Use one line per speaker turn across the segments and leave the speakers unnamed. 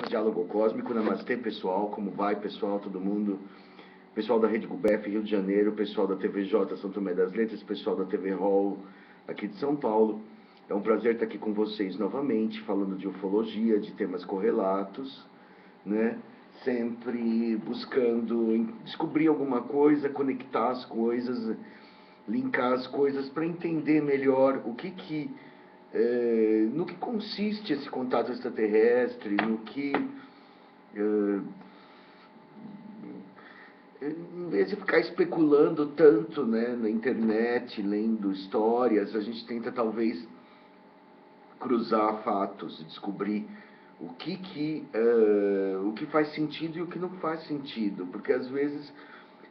Diálogo Cósmico, Namastê, pessoal. Como vai, pessoal? Todo mundo? Pessoal da Rede Gubef, Rio de Janeiro, pessoal da TVJ, São Tomé das Letras, pessoal da TV Hall, aqui de São Paulo. É um prazer estar aqui com vocês novamente, falando de ufologia, de temas correlatos, né? Sempre buscando descobrir alguma coisa, conectar as coisas, linkar as coisas para entender melhor no que consiste esse contato extraterrestre, em vez de ficar especulando tanto, né, na internet, lendo histórias, a gente tenta talvez cruzar fatos e descobrir o que faz sentido e o que não faz sentido, porque às vezes,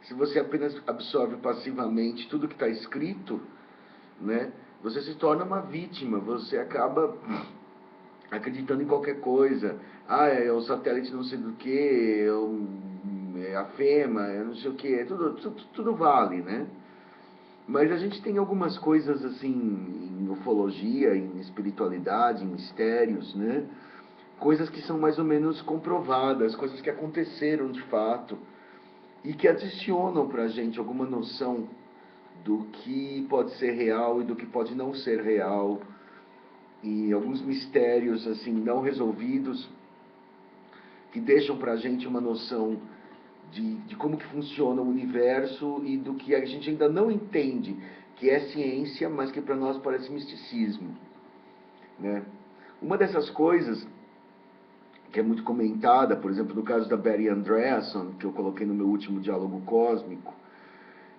se você apenas absorve passivamente tudo que está escrito, né, você se torna uma vítima, você acaba acreditando em qualquer coisa. É o satélite não sei do que, é a FEMA, é não sei o que, tudo vale, né? Mas a gente tem algumas coisas assim, em ufologia, em espiritualidade, em mistérios, né? Coisas que são mais ou menos comprovadas, coisas que aconteceram de fato e que adicionam pra gente alguma noção do que pode ser real e do que pode não ser real, e alguns mistérios assim não resolvidos que deixam pra gente uma noção de como que funciona o universo e do que a gente ainda não entende, que é ciência, mas que para nós parece misticismo, né? Uma dessas coisas que é muito comentada, por exemplo, no caso da Betty Andreasson, que eu coloquei no meu último Diálogo Cósmico,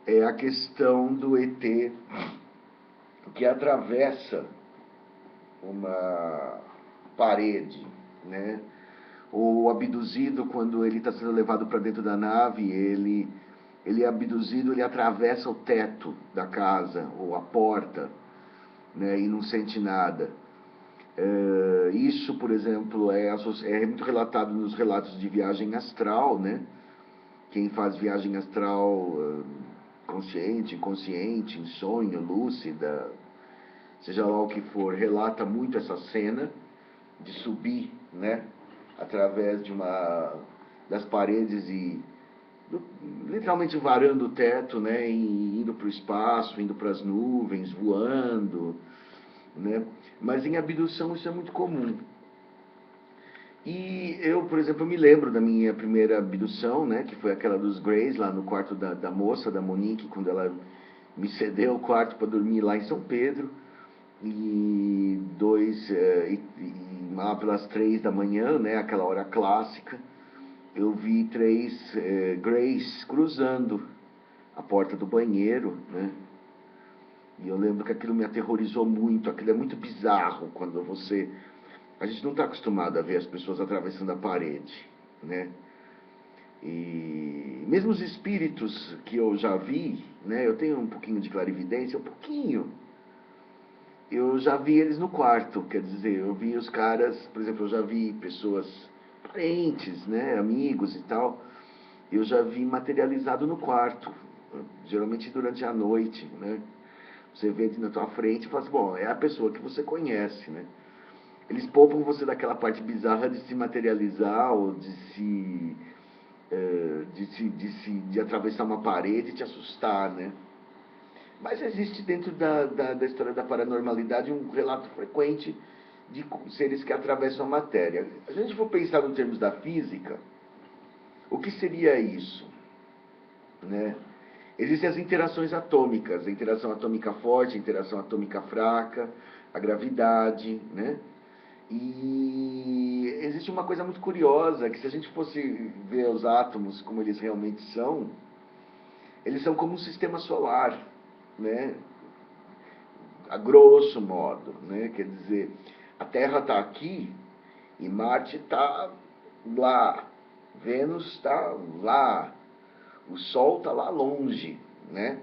é a questão do ET que atravessa uma parede, né? O abduzido, quando ele está sendo levado para dentro da nave, ele é abduzido, ele atravessa o teto da casa, ou a porta, né, e não sente nada. Isso, por exemplo, é muito relatado nos relatos de viagem astral, né? Quem faz viagem astral consciente, inconsciente, em sonho, lúcida, seja lá o que for, relata muito essa cena de subir, né, através das paredes e literalmente varando o teto, né, e indo para o espaço, indo para as nuvens, voando, né? Mas em abdução isso é muito comum. E eu, por exemplo, me lembro da minha primeira abdução, né, que foi aquela dos Greys, lá no quarto da moça, da Monique, quando ela me cedeu o quarto para dormir lá em São Pedro. Lá pelas 3 da manhã, né, aquela hora clássica, eu vi 3 Greys cruzando a porta do banheiro, né? E eu lembro que aquilo me aterrorizou muito. Aquilo é muito bizarro quando a gente não está acostumado a ver as pessoas atravessando a parede, né? E mesmo os espíritos que eu já vi, né? Eu tenho um pouquinho de clarividência, um pouquinho. Eu já vi eles no quarto, quer dizer, eu vi os caras, por exemplo, eu já vi pessoas parentes, né, amigos e tal, eu já vi materializado no quarto, geralmente durante a noite, né? Você vê na tua frente e fala assim, bom, é a pessoa que você conhece, né? Eles poupam você daquela parte bizarra de se materializar ou de atravessar uma parede e te assustar, né? Mas existe dentro da história da paranormalidade um relato frequente de seres que atravessam a matéria. Se a gente for pensar em termos da física, o que seria isso, né? Existem as interações atômicas, a interação atômica forte, a interação atômica fraca, a gravidade, né? E existe uma coisa muito curiosa, que se a gente fosse ver os átomos como eles realmente são, eles são como um sistema solar, né? A grosso modo, né? Quer dizer, a Terra está aqui e Marte está lá, Vênus está lá, o Sol está lá longe, né?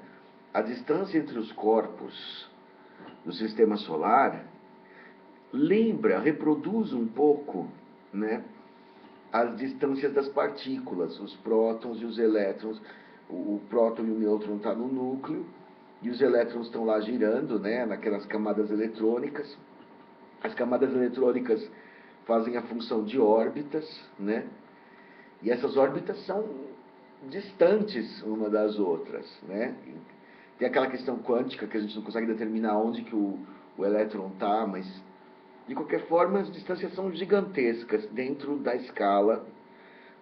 A distância entre os corpos do sistema solar reproduz um pouco, né, as distâncias das partículas, os prótons e os elétrons. O próton e o nêutron estão no núcleo e os elétrons estão lá girando, né, naquelas camadas eletrônicas. As camadas eletrônicas fazem a função de órbitas, né? E essas órbitas são distantes uma das outras, né? Tem aquela questão quântica que a gente não consegue determinar onde que o elétron está, mas de qualquer forma as distâncias são gigantescas dentro da escala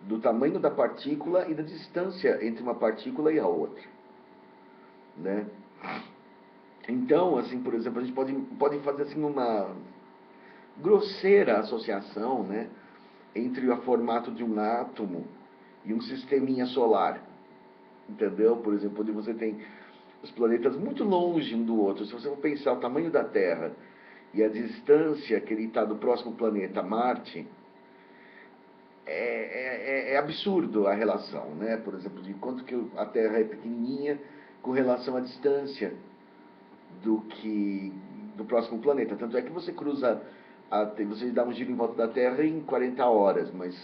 do tamanho da partícula e da distância entre uma partícula e a outra, né? Então, assim, por exemplo, a gente pode fazer assim uma grosseira associação, né, entre o formato de um átomo e um sisteminha solar, entendeu? Por exemplo, onde você tem os planetas muito longe um do outro. Se você for pensar o tamanho da Terra e a distância que ele está do próximo planeta, Marte, é absurdo a relação, né? Por exemplo, de quanto que a Terra é pequenininha com relação à distância do próximo planeta. Tanto é que você cruza, você dá um giro em volta da Terra em 40 horas, mas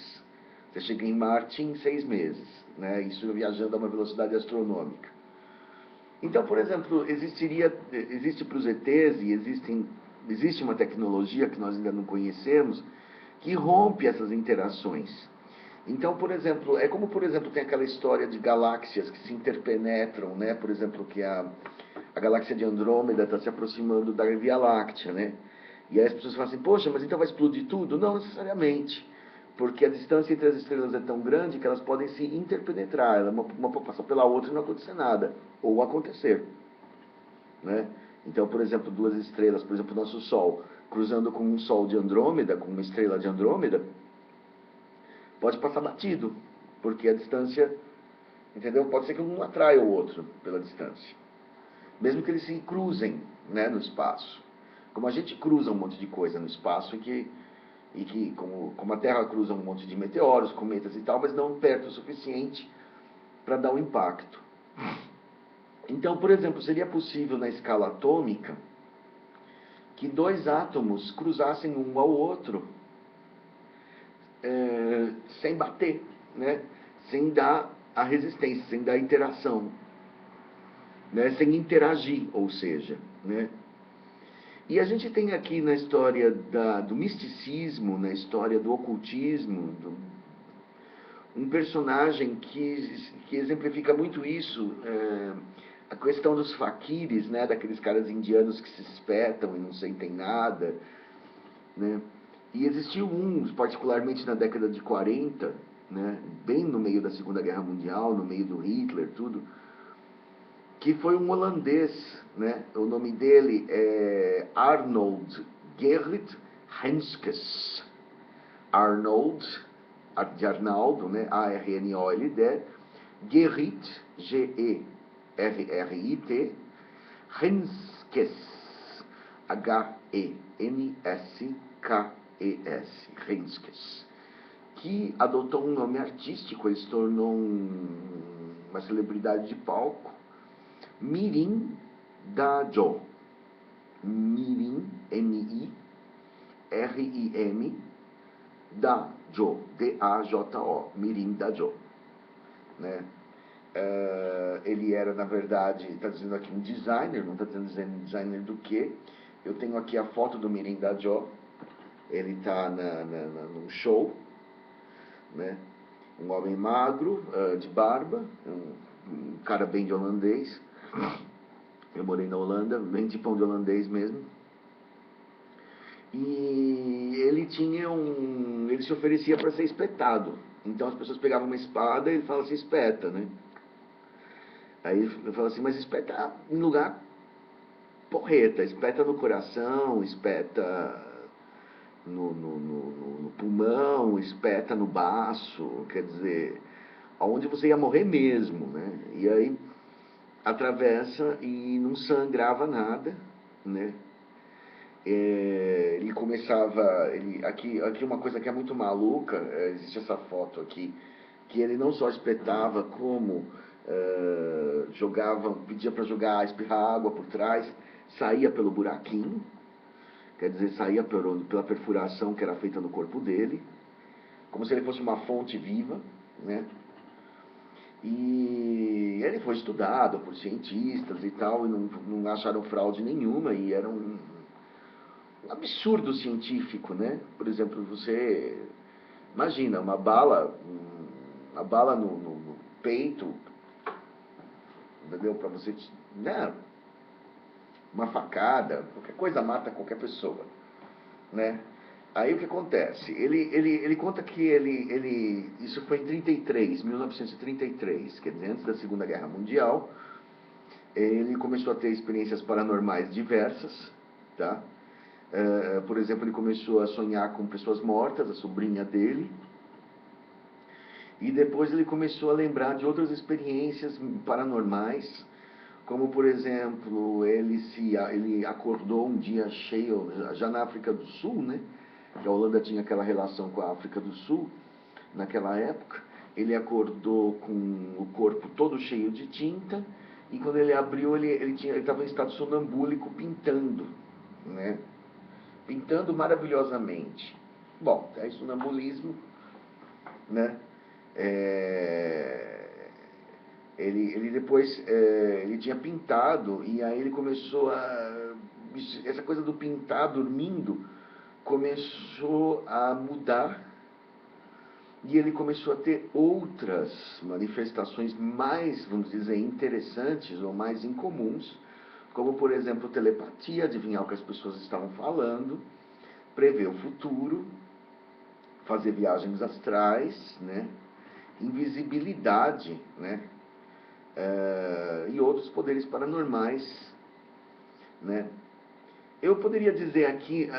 você chega em Marte em 6 meses, né? Isso viajando a uma velocidade astronômica. Então, por exemplo, existe para os ETs e existe uma tecnologia que nós ainda não conhecemos que rompe essas interações. Então, por exemplo, é como, por exemplo, tem aquela história de galáxias que se interpenetram, né? Por exemplo, que a galáxia de Andrômeda está se aproximando da Via Láctea, né? E aí as pessoas falam assim, poxa, mas então vai explodir tudo? Não necessariamente, porque a distância entre as estrelas é tão grande que elas podem se interpenetrar, uma pode passar pela outra e não acontecer nada, ou acontecer, né? Então, por exemplo, duas estrelas, por exemplo, o nosso Sol, cruzando com um Sol de Andrômeda, com uma estrela de Andrômeda, pode passar batido, porque a distância, entendeu? Pode ser que um atraia o outro pela distância, mesmo que eles se cruzem, né, no espaço. Como a gente cruza um monte de coisa no espaço como a Terra cruza um monte de meteoros, cometas e tal, mas não perto o suficiente para dar o impacto. Então, por exemplo, seria possível na escala atômica que dois átomos cruzassem um ao outro sem bater, né? Sem dar a resistência, sem dar a interação, né? Sem interagir, ou seja, né? E a gente tem aqui na história do misticismo, na história do ocultismo, um personagem que exemplifica muito isso, a questão dos faquires, né, daqueles caras indianos que se espetam e não sentem nada, né? E existiu particularmente na década de 40, né, bem no meio da Segunda Guerra Mundial, no meio do Hitler, tudo, que foi um holandês, né? O nome dele é Arnold Gerrit Henskes. Arnold, de Arnaldo, né? A-R-N-O-L-D, Gerrit, G-E-R-R-I-T, Henskes, H-E-N-S-K-E-S, Henskes, que adotou um nome artístico, ele se tornou uma celebridade de palco, Mirim Dajo. Mirim, M-I-R-I-M, Dajo, D-A-J-O, Mirim Dajo, né? Ele era, na verdade, está dizendo aqui um designer, não está dizendo designer do quê. Eu tenho aqui a foto do Mirim Dajo, ele está num show, né? Um homem magro, de barba, um cara bem de holandês. Eu morei na Holanda, bem de pão de holandês mesmo. E ele ele se oferecia para ser espetado. Então as pessoas pegavam uma espada e ele falava assim, espeta, né? Aí ele falava assim, mas espeta em lugar porreta, espeta no coração, espeta no pulmão, espeta no baço, quer dizer, aonde você ia morrer mesmo, né? E aí atravessa e não sangrava nada, né? Ele começava, aqui uma coisa que é muito maluca, existe essa foto aqui, que ele não só espetava, como pedia para jogar, espirrar água por trás, saía pelo buraquinho, quer dizer, saía pela perfuração que era feita no corpo dele, como se ele fosse uma fonte viva, né? E ele foi estudado por cientistas e tal, e não acharam fraude nenhuma, e era um absurdo científico, né? Por exemplo, você imagina uma bala no peito, entendeu? Para você, né? Uma facada, qualquer coisa mata qualquer pessoa, né? Aí o que acontece? Ele conta que isso foi em 33, 1933, quer dizer, antes da Segunda Guerra Mundial. Ele começou a ter experiências paranormais diversas, tá? Por exemplo, ele começou a sonhar com pessoas mortas, a sobrinha dele, e depois ele começou a lembrar de outras experiências paranormais, como por exemplo, ele acordou um dia cheio, já na África do Sul, né? Que a Holanda tinha aquela relação com a África do Sul, naquela época. Ele acordou com o corpo todo cheio de tinta, e quando ele abriu, ele estava em estado sonambúlico pintando, né? Pintando maravilhosamente. Bom, é sonambulismo, né? Ele depois ele tinha pintado, e aí ele começou a... Essa coisa do pintar dormindo começou a mudar, e ele começou a ter outras manifestações mais, vamos dizer, interessantes ou mais incomuns, como, por exemplo, telepatia, adivinhar o que as pessoas estavam falando, prever o futuro, fazer viagens astrais, né? Invisibilidade, né? E outros poderes paranormais, né? Eu poderia dizer aqui,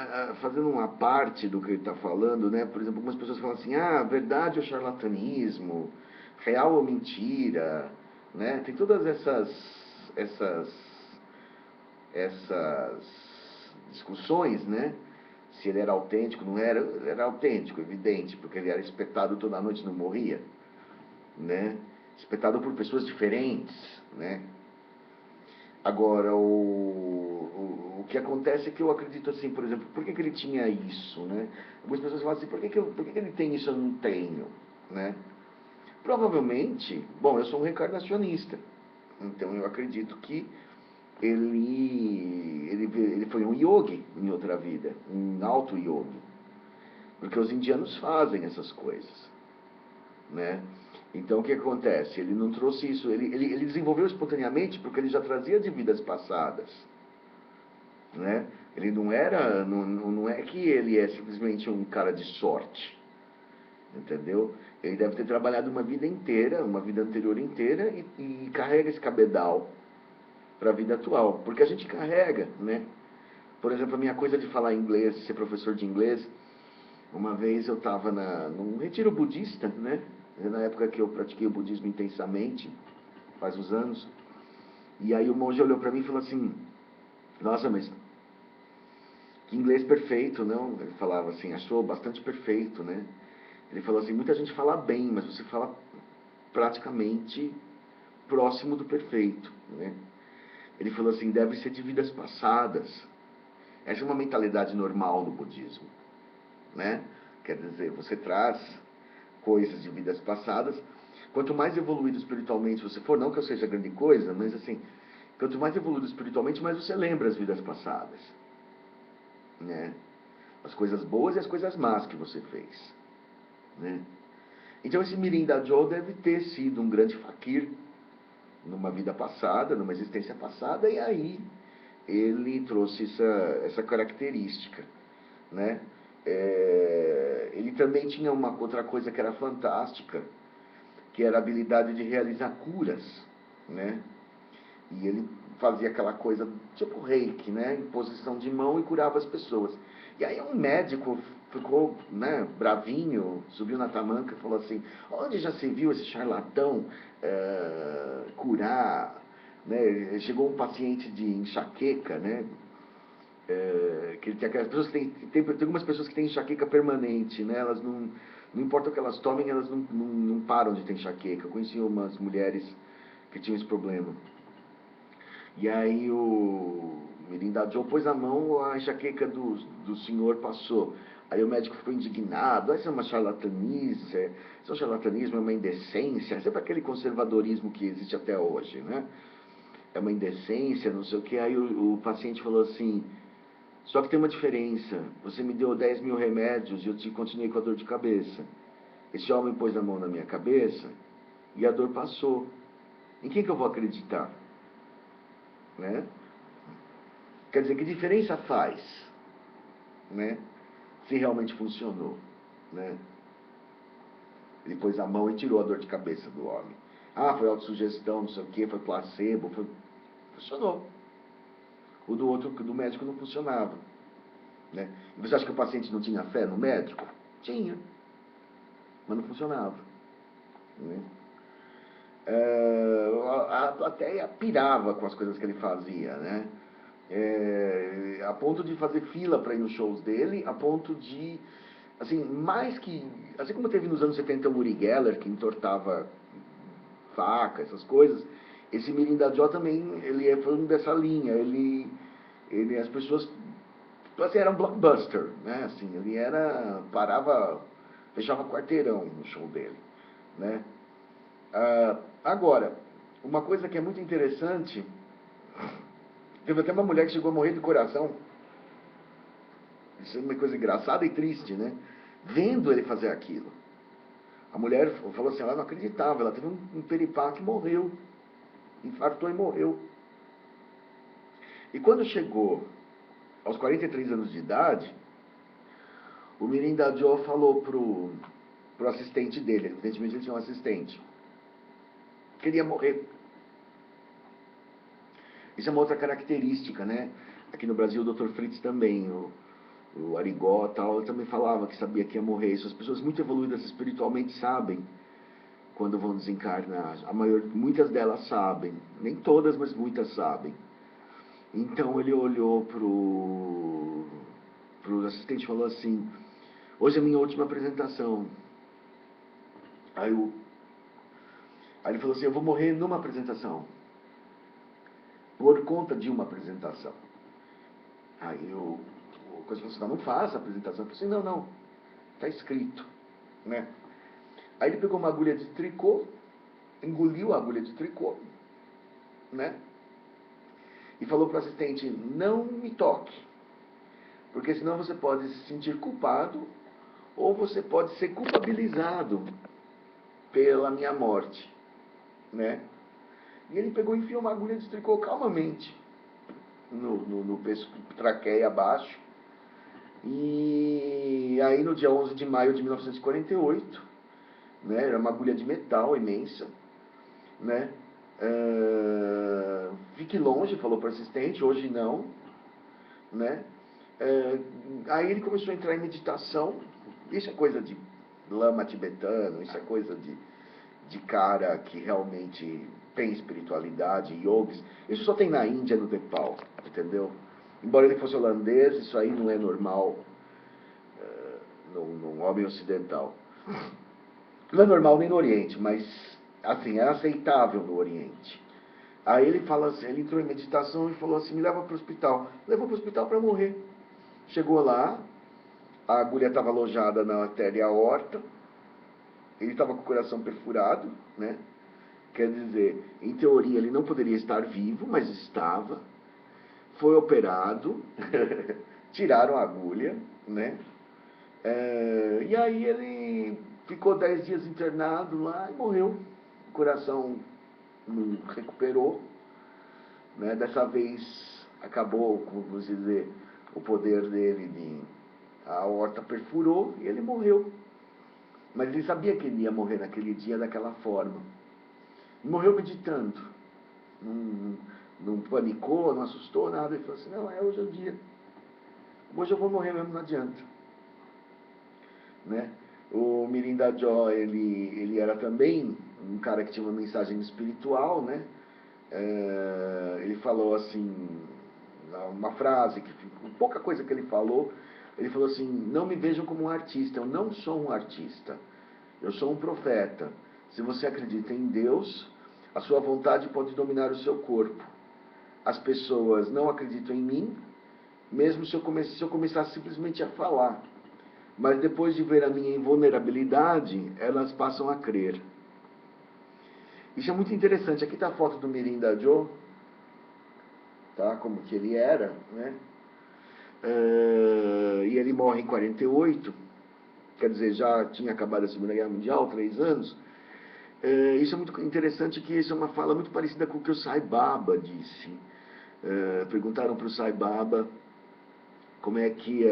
fazendo uma parte do que ele está falando, né? Por exemplo, algumas pessoas falam assim, verdade ou charlatanismo, real ou mentira, né? Tem todas essas discussões, né? Se ele era autêntico, não era, ele era autêntico, evidente, porque ele era espetado toda noite e não morria, né? Espetado por pessoas diferentes, né? Agora, o que acontece é que eu acredito assim, por exemplo, por que ele tinha isso, né? Algumas pessoas falam assim, por que ele tem isso e eu não tenho, né? Provavelmente, bom, eu sou um reencarnacionista, então eu acredito que ele foi um yogi em outra vida, um auto-yogi, porque os indianos fazem essas coisas, né? Então o que acontece? Ele não trouxe isso, ele desenvolveu espontaneamente porque ele já trazia de vidas passadas, né? Ele não é que ele é simplesmente um cara de sorte, entendeu? Ele deve ter trabalhado uma vida inteira, uma vida anterior inteira, e carrega esse cabedal para a vida atual, porque a gente carrega, né? Por exemplo, a minha coisa de falar inglês, ser professor de inglês, uma vez eu estava num retiro budista, né? Na época que eu pratiquei o budismo intensamente, faz uns anos, e aí o monge olhou para mim e falou assim, nossa, mas que inglês perfeito, não? Ele falava assim, achou bastante perfeito, né? Ele falou assim, muita gente fala bem, mas você fala praticamente próximo do perfeito, né? Ele falou assim, deve ser de vidas passadas. Essa é uma mentalidade normal no budismo, né? Quer dizer, você traz coisas de vidas passadas. Quanto mais evoluído espiritualmente você for, não que eu seja grande coisa, mas assim, quanto mais evoluído espiritualmente, mais você lembra as vidas passadas, né? As coisas boas e as coisas más que você fez, né? Então esse Mirim da Joe deve ter sido um grande fakir numa vida passada, numa existência passada, e aí ele trouxe essa característica, né? Ele também tinha uma outra coisa que era fantástica, que era a habilidade de realizar curas, né? E ele fazia aquela coisa tipo reiki, né? Imposição de mão, e curava as pessoas. E aí um médico ficou, né, bravinho, subiu na tamanca e falou assim, onde já se viu esse charlatão curar, né? Chegou um paciente de enxaqueca, né? Que tem aquelas pessoas que tem algumas pessoas que têm enxaqueca permanente, né? Elas não importa o que elas tomem, elas não param de ter enxaqueca. Eu conheci umas mulheres que tinham esse problema. E aí o Mirinda Joe pôs a mão, a enxaqueca do senhor passou. Aí o médico ficou indignado, isso é uma charlatanice, isso é um charlatanismo, é uma indecência, é sempre aquele conservadorismo que existe até hoje, né? É uma indecência, não sei o que. Aí o paciente falou assim, Só que tem uma diferença. Você me deu 10 mil remédios e eu continuei com a dor de cabeça. Esse homem pôs a mão na minha cabeça e a dor passou. Em quem que eu vou acreditar? Né? Quer dizer, que diferença faz? Né? Se realmente funcionou. Né? Ele pôs a mão e tirou a dor de cabeça do homem. Ah, foi autossugestão, não sei o quê, foi placebo, funcionou. O do outro, do médico, não funcionava. Né? E você acha que o paciente não tinha fé no médico? Tinha, mas não funcionava. Né? A plateia pirava com as coisas que ele fazia, né? A ponto de fazer fila para ir nos shows dele, a ponto de, assim, mais que, assim como teve nos anos 70 o Uri Geller, que entortava faca, essas coisas, esse Mirinda Joe também, foi um dessa linha, as pessoas, assim, era um blockbuster, né? Assim, parava, fechava quarteirão no show dele, né? Agora, uma coisa que é muito interessante, teve até uma mulher que chegou a morrer de coração, isso é uma coisa engraçada e triste, né? Vendo ele fazer aquilo. A mulher falou assim, ela não acreditava, ela teve um peripá que morreu, infartou e morreu. E quando chegou aos 43 anos de idade, o Mirinda Joe falou pro assistente dele, evidentemente ele tinha um assistente, queria morrer. Isso é uma outra característica, né? Aqui no Brasil o Dr. Fritz também, o Arigó tal, também falava que sabia que ia morrer. Isso as pessoas muito evoluídas espiritualmente sabem quando vão desencarnar. Muitas delas sabem, nem todas, mas muitas sabem. Então ele olhou pro assistente e falou assim, hoje é a minha última apresentação. Aí ele falou assim, eu vou morrer numa apresentação, por conta de uma apresentação. Aí o coisa falou assim, não faça a apresentação. Eu falei assim, não, está escrito. Né? Aí ele pegou uma agulha de tricô, engoliu a agulha de tricô, né? E falou para o assistente, não me toque, porque senão você pode se sentir culpado ou você pode ser culpabilizado pela minha morte, né? E ele pegou e enfiou uma agulha de tricô calmamente no traqueia abaixo. E aí no dia 11 de maio de 1948, né, era uma agulha de metal imensa, né? Fique longe, falou para o assistente, hoje não, né? Aí ele começou a entrar em meditação. Isso é coisa de lama tibetano, isso é coisa de cara que realmente tem espiritualidade, yogis. Isso só tem na Índia, no Nepal, entendeu? Embora ele fosse holandês, isso aí não é normal num homem ocidental. Não é normal nem no Oriente, mas assim, é aceitável no Oriente. Aí ele fala assim, ele entrou em meditação e falou assim, me leva para o hospital. Levou para o hospital para morrer. Chegou lá, a agulha estava alojada na artéria aorta, ele estava com o coração perfurado, né? Quer dizer, em teoria ele não poderia estar vivo, mas estava. Foi operado, tiraram a agulha, né? E aí ele ficou 10 dias internado lá e morreu. O coração não recuperou, né? Dessa vez acabou, como vamos dizer, o poder dele, a aorta perfurou e ele morreu. Mas ele sabia que ele ia morrer naquele dia daquela forma. E morreu meditando. Não panicou, não assustou, nada. Ele falou assim, não, hoje é o dia. Hoje eu vou morrer mesmo, não adianta. Né? O Mirinda Joe, ele era também um cara que tinha uma mensagem espiritual, né? Ele falou assim, uma frase, pouca coisa que ele falou assim, não me vejam como um artista, eu não sou um artista, eu sou um profeta. Se você acredita em Deus, a sua vontade pode dominar o seu corpo. As pessoas não acreditam em mim, mesmo se eu começar simplesmente a falar. Mas depois de ver a minha invulnerabilidade, elas passam a crer. Isso é muito interessante. Aqui está a foto do Mirinda Joe, tá? Como que ele era, né? E ele morre em 48, quer dizer, já tinha acabado a Segunda Guerra Mundial, 3 anos. Isso é muito interessante, que isso é uma fala muito parecida com o que o Sai Baba disse. Perguntaram para o Sai Baba como é que...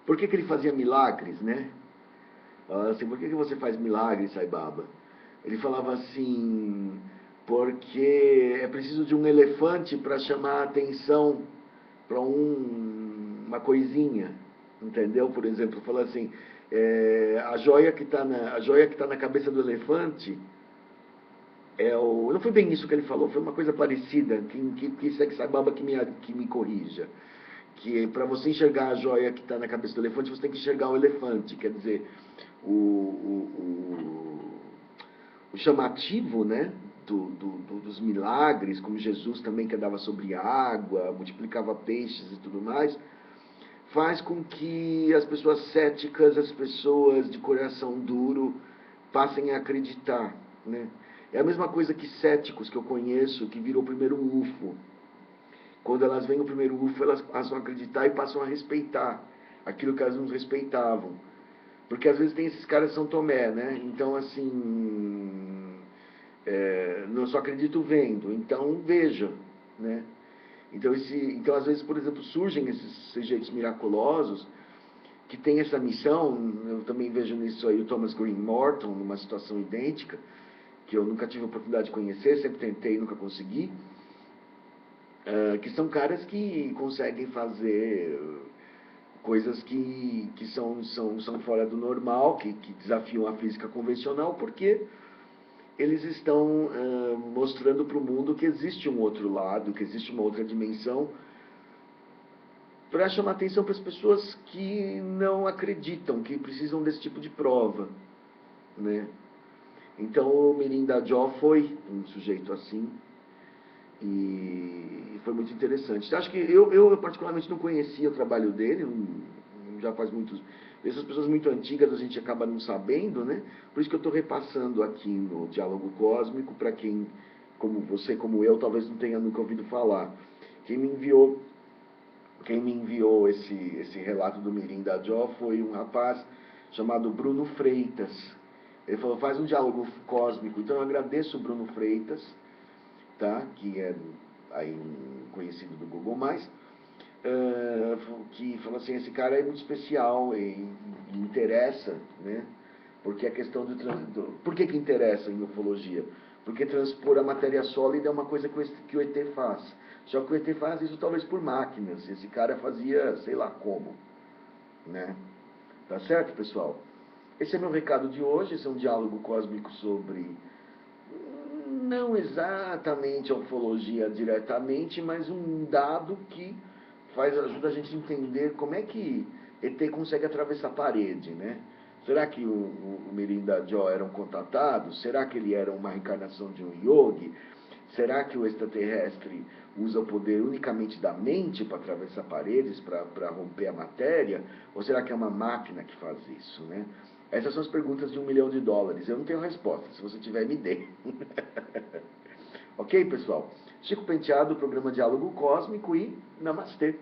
por que ele fazia milagres, né? Assim, por que você faz milagres, Sai Baba? Ele falava assim, porque é preciso de um elefante para chamar a atenção para uma coisinha, entendeu? Por exemplo, falou assim, a joia que está na cabeça do elefante não foi bem isso que ele falou, foi uma coisa parecida, que Sai Baba que me corrija. Que para você enxergar a joia que está na cabeça do elefante, você tem que enxergar o elefante. Quer dizer, o chamativo, né, dos milagres, como Jesus também que andava sobre água, multiplicava peixes e tudo mais, faz com que as pessoas céticas, as pessoas de coração duro, passem a acreditar, né? É a mesma coisa que céticos que eu conheço, que virou o primeiro UFO. Quando elas veem o primeiro UFO, elas passam a acreditar e passam a respeitar aquilo que elas não respeitavam. Porque às vezes tem esses caras São Tomé, né? Então, assim, não só acredito vendo, então veja, né? Então, às vezes, por exemplo, surgem esses sujeitos miraculosos que têm essa missão. Eu também vejo nisso aí o Thomas Green Morton, numa situação idêntica, que eu nunca tive a oportunidade de conhecer, sempre tentei e nunca consegui. Que são caras que conseguem fazer coisas que são fora do normal, que desafiam a física convencional, porque eles estão mostrando para o mundo que existe um outro lado, que existe uma outra dimensão, para chamar atenção para as pessoas que não acreditam, que precisam desse tipo de prova, né? Então o Mirim da Jó foi um sujeito assim, e foi muito interessante. Acho que eu particularmente não conhecia o trabalho dele, já faz muitos... Essas pessoas muito antigas a gente acaba não sabendo, né? Por isso que eu estou repassando aqui no Diálogo Cósmico, para quem, como você, como eu, talvez não tenha nunca ouvido falar. Quem me enviou esse relato do Mirim da Jó foi um rapaz chamado Bruno Freitas. Ele falou, faz um diálogo cósmico. Então eu agradeço o Bruno Freitas, tá? Que é aí um conhecido do Google+, que falou assim, esse cara é muito especial e interessa, né? Porque a questão por que interessa em ufologia? Porque transpor a matéria sólida é uma coisa que o ET faz. Só que o ET faz isso talvez por máquinas. Esse cara fazia, sei lá como, né? Tá certo, pessoal? Esse é meu recado de hoje. Esse é um diálogo cósmico sobre, não exatamente a ufologia diretamente, mas um dado que ajuda a gente a entender como é que ET consegue atravessar a parede, né? Será que o Mirim da Jó era um contatado? Será que ele era uma reencarnação de um yogi? Será que o extraterrestre usa o poder unicamente da mente para atravessar paredes, para romper a matéria? Ou será que é uma máquina que faz isso, né? Essas são as perguntas de $1 milhão. Eu não tenho resposta. Se você tiver, me dê. Ok, pessoal? Chico Penteado, programa Diálogo Cósmico, e Namastê.